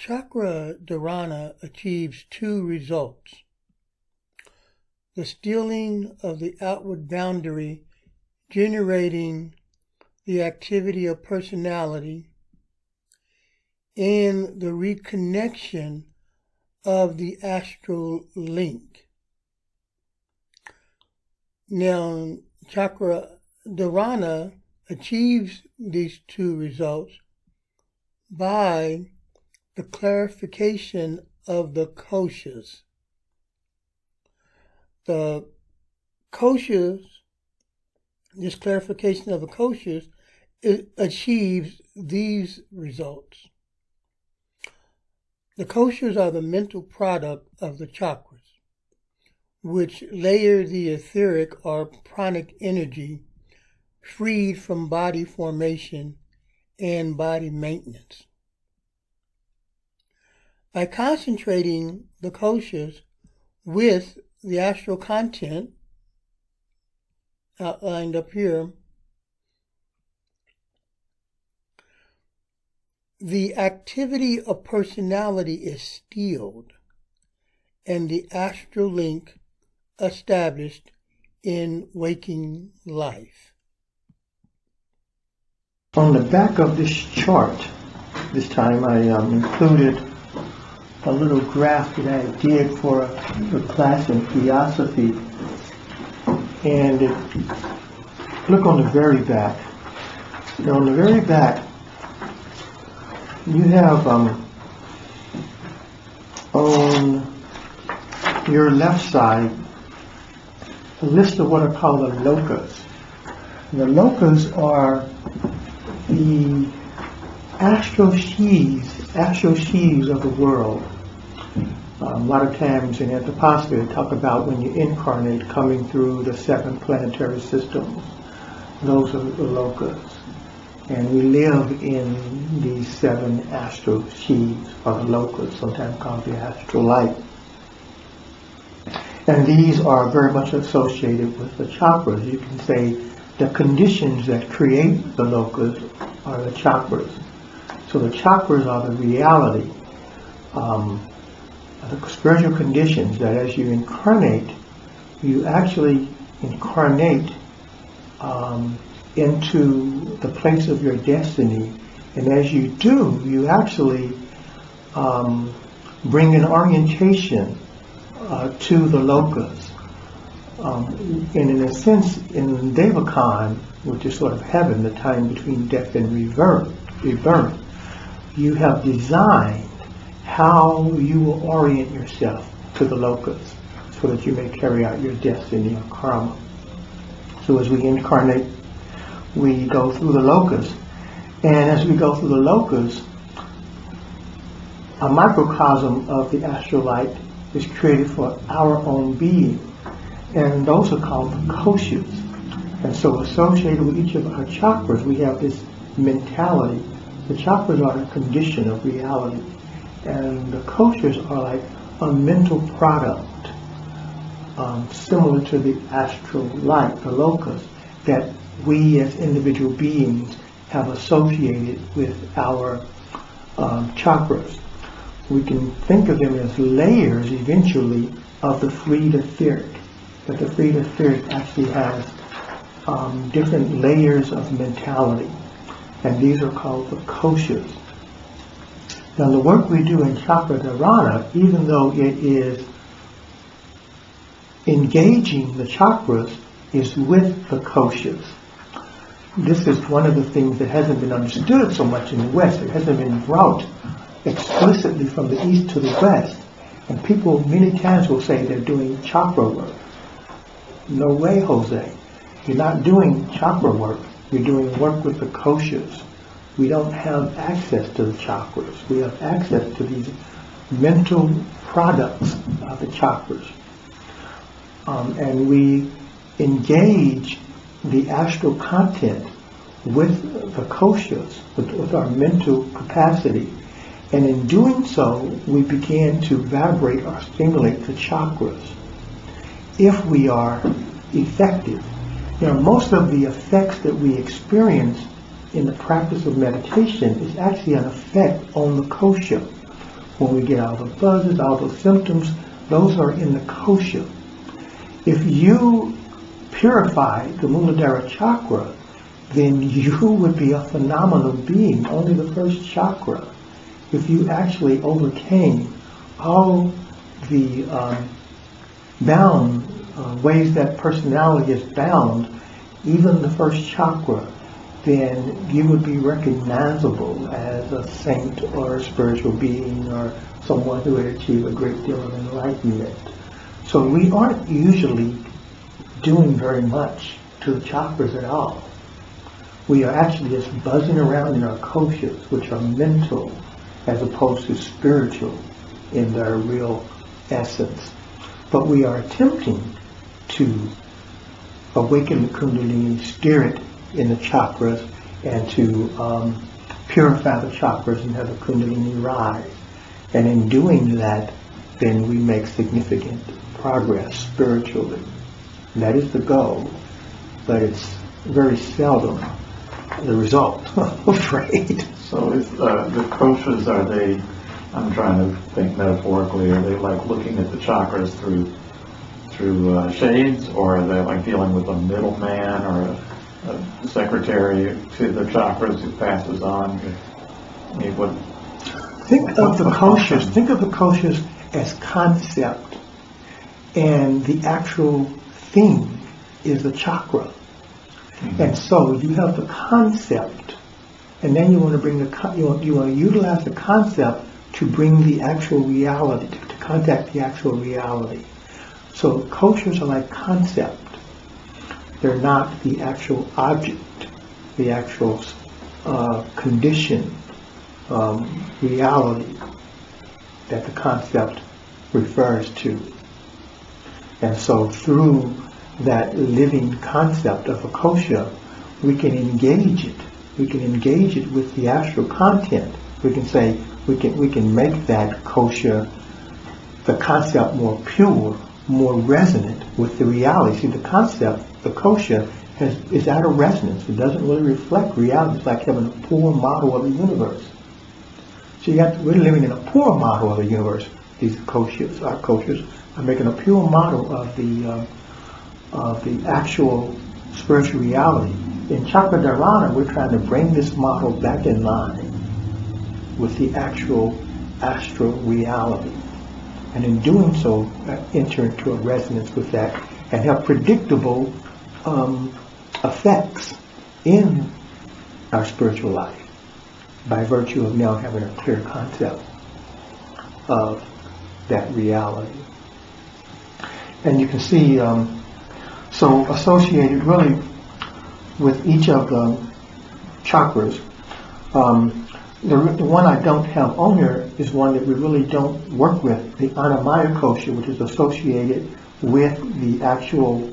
Chakra11 achieves two results: the stealing of the outward boundary, generating the activity of personality, and the reconnection of the astral link. Now, Chakra11 achieves these two results by the clarification of the koshas. The koshas, this clarification of the koshas, achieves these results. The koshas are the mental product of the chakras, which layer the etheric or pranic energy freed from body formation and body maintenance. By concentrating the koshas with the astral content outlined up here, the activity of personality is stilled and the astral link established in waking life. On the back of this chart, this time I included a little graph that I did for a class in Theosophy. And look on the very back. Now on the very back, you have on your left side a list of what are called the lokas. And the lokas are the astral sheaths of the world. A lot of times in anthroposophy they talk about when you incarnate coming through the 7 planetary systems. Those are the lokas. And we live in these 7 astral sheaths, or the lokas, sometimes called the astral light. And these are very much associated with the chakras. You can say the conditions that create the lokas are the chakras. So the chakras are the reality, the spiritual conditions that as you incarnate, you actually incarnate into the place of your destiny. And as you do, you actually bring an orientation to the lokas. And in a sense, in Devakan, which is sort of heaven, the time between death and rebirth, you have designed how you will orient yourself to the lokas so that you may carry out your destiny or karma. So as we incarnate, we go through the lokas. And as we go through the lokas, a microcosm of the astral light is created for our own being. And those are called the koshas. And so associated with each of our chakras, we have this mentality. The chakras are a condition of reality. And the koshas are like a mental product, similar to the astral light, the lokas, that we as individual beings have associated with our chakras. We can think of them as layers, eventually, of the fluid etheric. But the fluid etheric actually has different layers of mentality. And these are called the koshas. Now the work we do in Chakra11, even though it is engaging the chakras, is with the koshas. This is one of the things that hasn't been understood so much in the West. It hasn't been brought explicitly from the East to the West. And people many times will say they're doing chakra work. No way, Jose. You're not doing chakra work. You're doing work with the koshas. We don't have access to the chakras. We have access to these mental products of the chakras. And we engage the astral content with the koshas, with our mental capacity. And in doing so, we begin to vibrate or stimulate the chakras. If we are effective. Most of the effects that we experience in the practice of meditation is actually an effect on the kosha. when we get all the buzzes, all those symptoms, those are in the kosha. If you purify the Muladhara chakra, then you would be a phenomenal being, only the first chakra. If you actually overcame all the bound ways that personality is bound, even the first chakra, then you would be recognizable as a saint or a spiritual being or someone who had achieved a great deal of enlightenment. So we aren't usually doing very much to the chakras at all. We are actually just buzzing around in our koshas, which are mental as opposed to spiritual in their real essence. But we are attempting to awaken the Kundalini, steer it in the chakras, and to purify the chakras and have the Kundalini rise. And in doing that, then we make significant progress spiritually. That is the goal, but it's very seldom the result, I'm afraid. So is the koshas, are they, I'm trying to think metaphorically, are they like looking at the chakras through shades, or are they like dealing with a middleman or a secretary to the chakras who passes on? I mean, Think of the koshas as concept, and the actual thing is the chakra. Mm-hmm. And so you have the concept, and then you want to bring you want to utilize the concept to bring the actual reality, to contact the actual reality. So koshas are like concept. They're not the actual object, the actual condition, reality that the concept refers to. And so through that living concept of a kosha, we can engage it. We can engage it with the astral content. We can say, we can make that kosha, the concept, more pure, more resonant with the reality. See, the concept, the kosha, is out of resonance. It doesn't really reflect reality. It's like having a poor model of the universe. So we're living in a poor model of the universe. These koshas, our koshas, are making a pure model of the actual spiritual reality. In Chakradharana, we're trying to bring this model back in line with the actual astral reality. And in doing so, enter into a resonance with that and have predictable effects in our spiritual life by virtue of now having a clear concept of that reality. And you can see, so associated really with each of the chakras, the one I don't have on here is one that we really don't work with, the Annamaya kosha, which is associated with the actual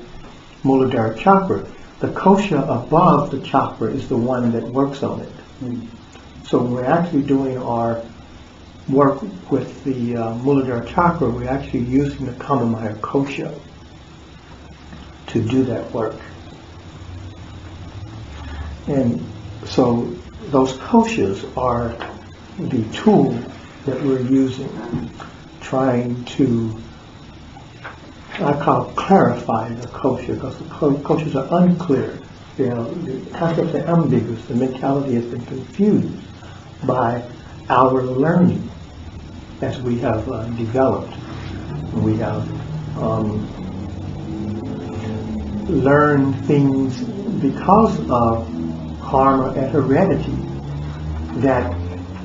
Muladhara chakra. The kosha above the chakra is the one that works on it. So when we're actually doing our work with the Muladhara chakra, we're actually using the Annamaya kosha to do that work. And so those koshas are the tool that we're using, trying to, I call clarify the kosha, because the koshas are unclear. The concepts are ambiguous. The mentality has been confused by our learning as we have developed. We have learned things because of karma and heredity that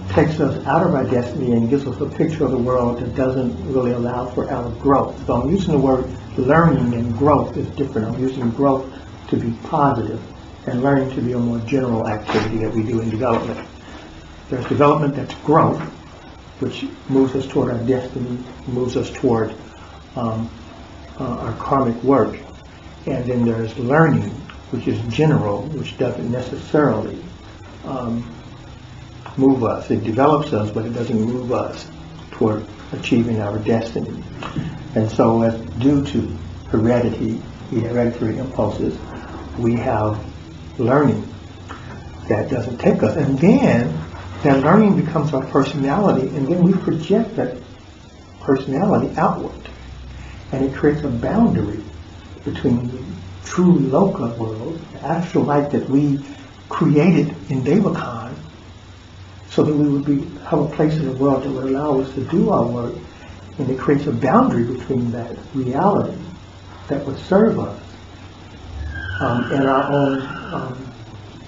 takes us out of our destiny and gives us a picture of the world that doesn't really allow for our growth. So I'm using the word learning, and growth is different. I'm using growth to be positive and learning to be a more general activity that we do in development. There's development that's growth, which moves us toward our destiny, moves us toward our karmic work. And then there's learning, which is general, which doesn't necessarily move us. It develops us, but it doesn't move us toward achieving our destiny. And so, as due to heredity, the hereditary impulses, we have learning that doesn't take us. And then That learning becomes our personality, and then we project that personality outward. And it creates a boundary between the true loka world, the astral light that we created in Devakan, so that we would have a place in the world that would allow us to do our work, and it creates a boundary between that reality that would serve us and our own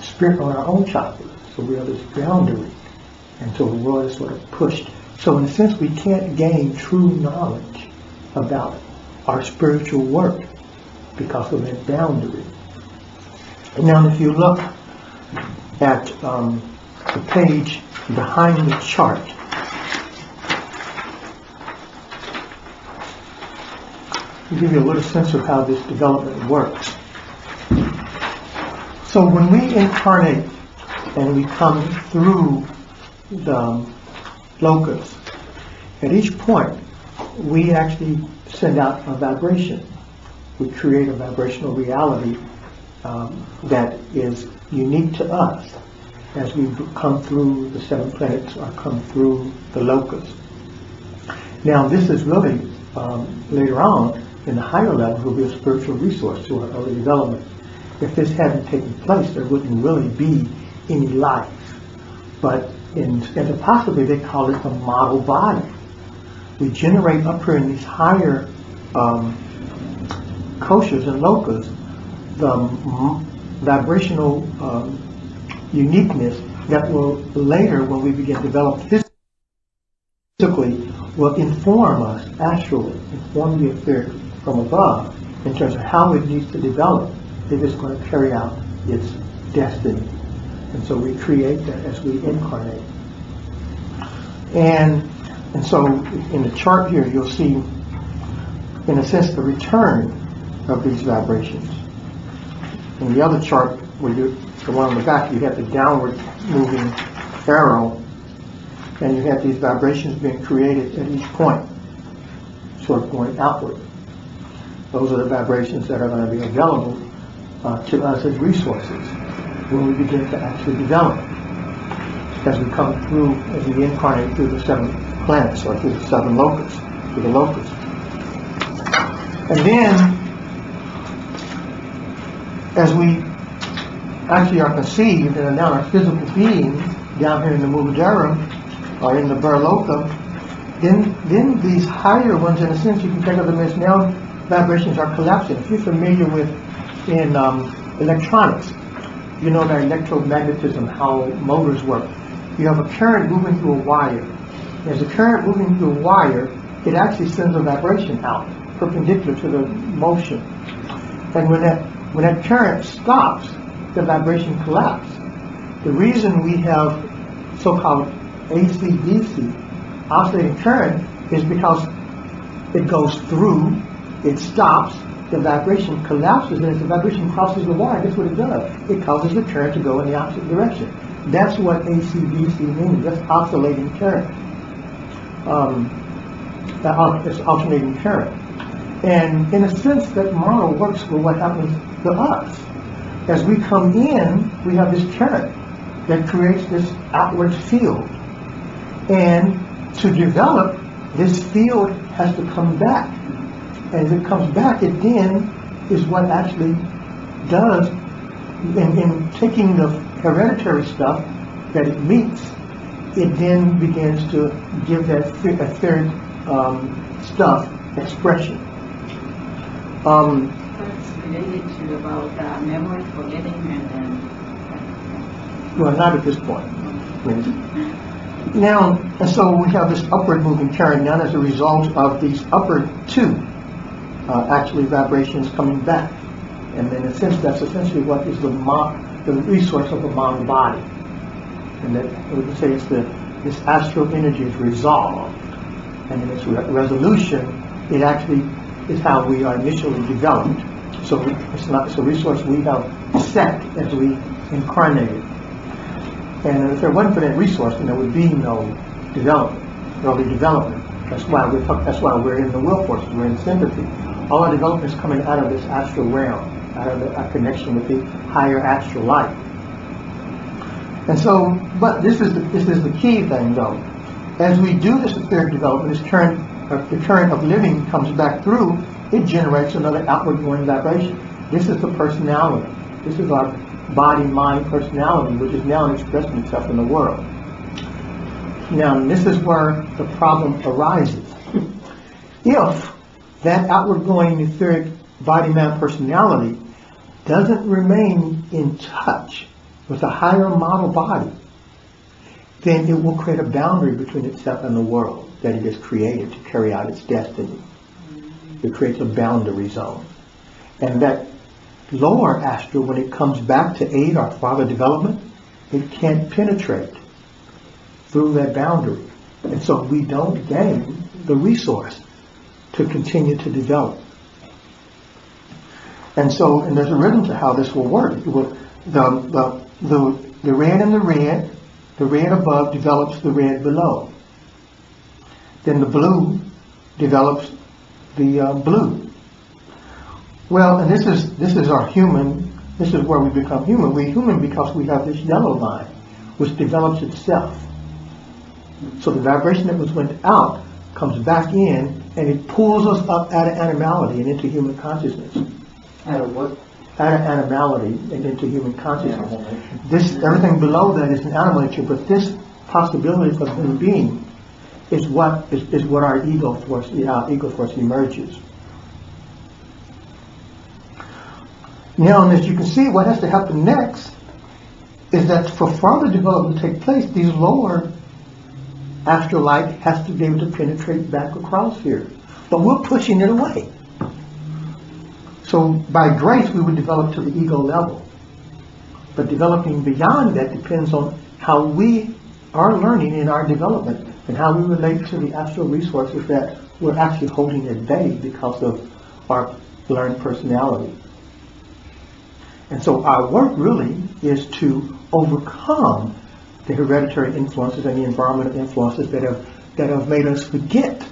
spirit, on our own chakras. So we have this boundary, and so the world is sort of pushed. So in a sense, we can't gain true knowledge about our spiritual work because of that boundary. Now, if you look at the page behind the chart, to give you a little sense of how this development works. So when we incarnate and we come through the lokas, at each point we actually send out a vibration. We create a vibrational reality that is unique to us as we come through the 7 planets or come through the lokas. Now this is really, later on, in the higher level, will be a spiritual resource to our early development. If this hadn't taken place, there wouldn't really be any life. But as a possibly, they call it the model body. We generate up here in these higher koshas and lokas the vibrational uniqueness that will later, when we begin to develop physically, will inform us astrally, inform the etheric from above in terms of how it needs to develop if it's going to carry out its destiny. And so we create that as we incarnate. And so in the chart here, you'll see, in a sense, the return of these vibrations. In the other chart, the one on the back, you have the downward moving arrow, and you have these vibrations being created at each point, sort of going outward. Those are the vibrations that are going to be available to us as resources when we begin to actually develop, as we come through, as we incarnate through the 7 planets or through the 7 lokas, through the lokas. And then, as we actually are conceived and are now our physical beings down here in the Muladharam or in the Burloka, then these higher ones, in a sense, you can think of them as now vibrations are collapsing. If you're familiar with in electronics, you know that electromagnetism, how motors work. You have a current moving through a wire. As the current moving through a wire, it actually sends a vibration out, perpendicular to the motion. And when that current stops, the vibration collapses. The reason we have so-called AC/DC, oscillating current, is because it goes through, it stops, the vibration collapses, and as the vibration crosses the wire, guess what it does? It causes the current to go in the opposite direction. That's what AC/DC means. That's oscillating current. It's alternating current. And in a sense, that model works for what happens to us. As we come in, we have this current that creates this outward field. And to develop, this field has to come back. And as it comes back, it then is what actually does, in taking the hereditary stuff that it meets, it then begins to give that etheric stuff expression. It's related to about memory, forgetting, and then... Well, not at this point. Now, and so we have this upward moving current now as a result of these upward 2 actually vibrations coming back. And in a sense, that's essentially what is the resource of the model body. And that we can say it's this astral energy is resolved. And in its resolution, it actually is how we are initially developed. So it's a resource we have set as we incarnated. And if there wasn't for that resource, then there would be no development, early development. That's why we're in the will forces, we're in sympathy. All our development is coming out of this astral realm, out of our connection with the higher astral light. And so, but this is the key thing though. As we do this etheric development, the current of living comes back through, it generates another outward going vibration. This is the personality. This is our body, mind, personality, which is now expressing itself in the world. Now, this is where the problem arises. If that outward going etheric body, mind, personality doesn't remain in touch with a higher model body, then it will create a boundary between itself and the world that it has created to carry out its destiny. It creates a boundary zone. And that lower astral, when it comes back to aid our further development, it can't penetrate through that boundary. And so we don't gain the resource to continue to develop. And so, and there's a rhythm to how this will work. The red and the red above develops the red below. Then the blue develops the blue. Well, and this is our human. This is where we become human. We're human because we have this yellow line, which develops itself. So the vibration that went out comes back in, and it pulls us up out of animality and into human consciousness. Out of what? Out of animality and into human consciousness. This, everything below that is an animal nature, but this possibility of human being is what our ego force emerges. Now, and as you can see, what has to happen next is that for further development to take place, these lower astral light has to be able to penetrate back across here. But we're pushing it away. So by grace, we would develop to the ego level. But developing beyond that depends on how we are learning in our development and how we relate to the astral resources that we're actually holding at bay because of our learned personality. And so our work really is to overcome the hereditary influences and the environmental influences that have made us forget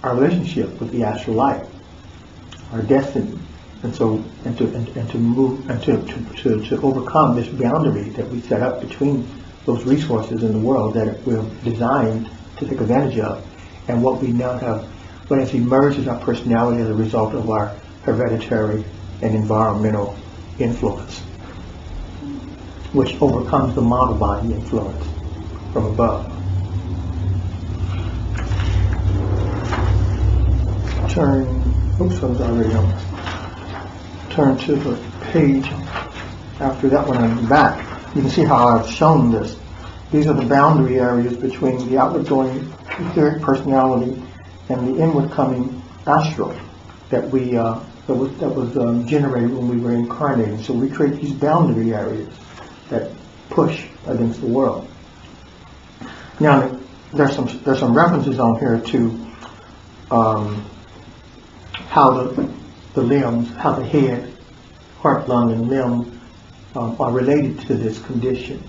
our relationship with the astral light, our destiny, and so to overcome this boundary that we set up between those resources in the world that we're designed to take advantage of, and what we now have, what has emerged as our personality as a result of our hereditary and environmental influence, which overcomes the model body influence from above. Turn to the page after that one on the back. You can see how I've shown this. These are the boundary areas between the outward going etheric personality and the inward coming astral that was generated when we were incarnated. So we create these boundary areas that push against the world. Now there's some references on here to how the limbs, how the head, heart, lung, and limb are related to this condition.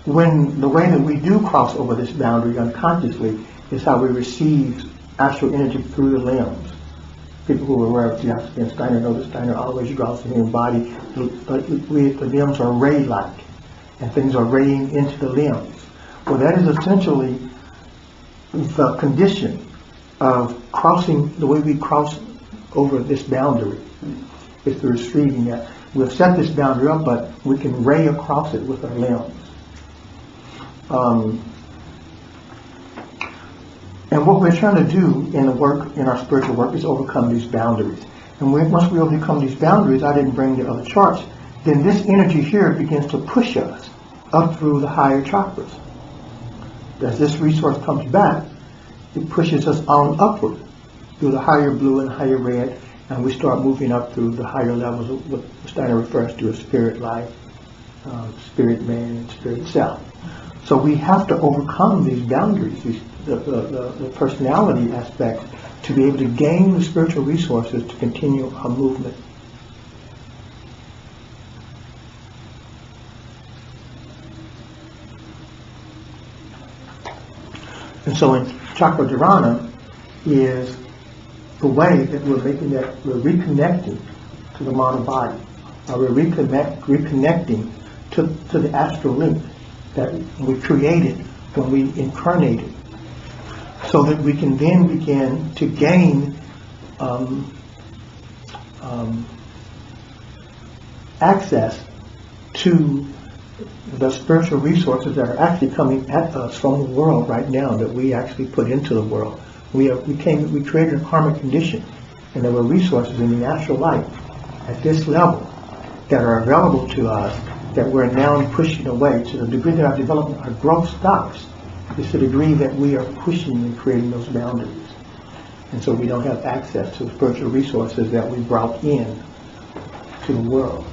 When the way that we do cross over this boundary unconsciously is how we receive astral energy through the limbs. People who are aware of Geoffrey and Steiner know that Steiner always draws the human body. The limbs are ray-like, and things are raying into the limbs. Well, that is essentially the condition of crossing, the way we cross over this boundary is through receiving that. We've set this boundary up, but we can ray across it with our limbs. And what we're trying to do in the work, in our spiritual work, is overcome these boundaries. And once we overcome these boundaries, I didn't bring the other charts, then this energy here begins to push us up through the higher chakras. As this resource comes back, it pushes us on upward through the higher blue and higher red, and we start moving up through the higher levels of what Steiner refers to as spirit life, spirit man, and spirit self. So we have to overcome these boundaries, the personality aspect, to be able to gain the spiritual resources to continue our movement. And so in Chakras11 is the way that we're reconnecting to the model body. We're reconnecting to the astral link that we created when we incarnated, so that we can then begin to gain access to the spiritual resources that are actually coming at us from the world right now, that we actually put into the world. We created a karmic condition, and there were resources in the astral life at this level that are available to us, that we're now pushing away. To the degree that our development, our growth stops, is the degree that we are pushing and creating those boundaries. And so we don't have access to the spiritual resources that we brought in to the world,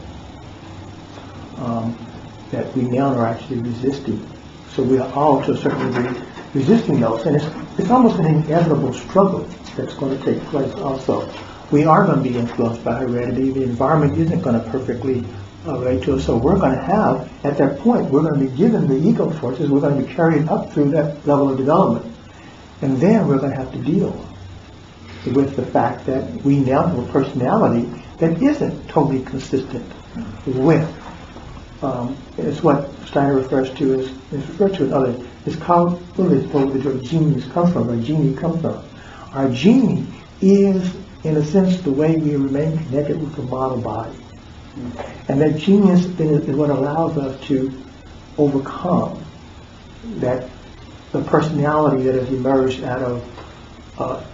that we now are actually resisting. So we are all, to a certain degree, resisting those. And it's almost an inevitable struggle that's going to take place also. We are going to be influenced by heredity. The environment isn't going to perfectly relate to us. So we're going to have, at that point, we're going to be given the ego forces. We're going to be carried up through that level of development. And then we're going to have to deal with the fact that we now have a personality that isn't totally consistent with, it's what Steiner refers to as, is referred to in others, it's called, where genies come from, or genie come from. Our genie is, in a sense, the way we remain connected with the model body. And that genius is what allows us to overcome that, the personality that has emerged out of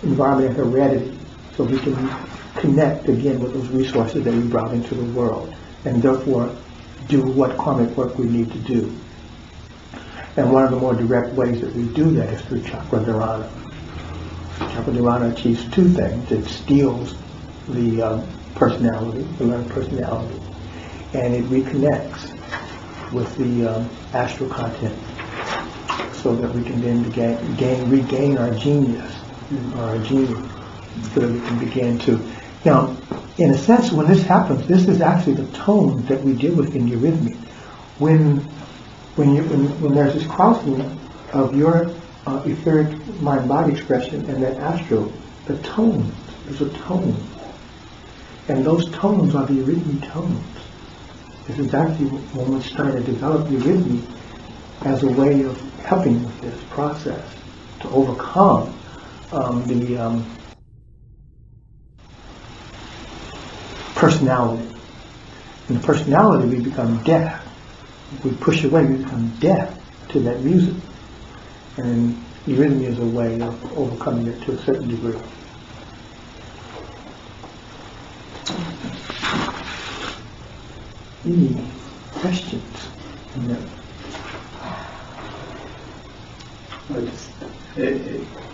environment and heredity, so we can connect again with those resources that we brought into the world, and therefore do what karmic work we need to do. And one of the more direct ways that we do that is through Chakra11. Chakra11 achieves two things. It steals the personality, the learned personality, and it reconnects with the astral content, so that we can then regain our genius, or our genie, so that we can begin to. Now, in a sense, when this happens, this is actually the tone that we deal with in eurythmy. When there's this crossing of your etheric mind-body expression and that astral, the tones, there's a tone. And those tones are the eurythmy tones. This is actually when we start to develop eurythmy as a way of helping with this process to overcome the personality. In the personality, we become deaf. If we push away, we become deaf to that music. And eurythmy is a way of overcoming it to a certain degree. Any questions? No.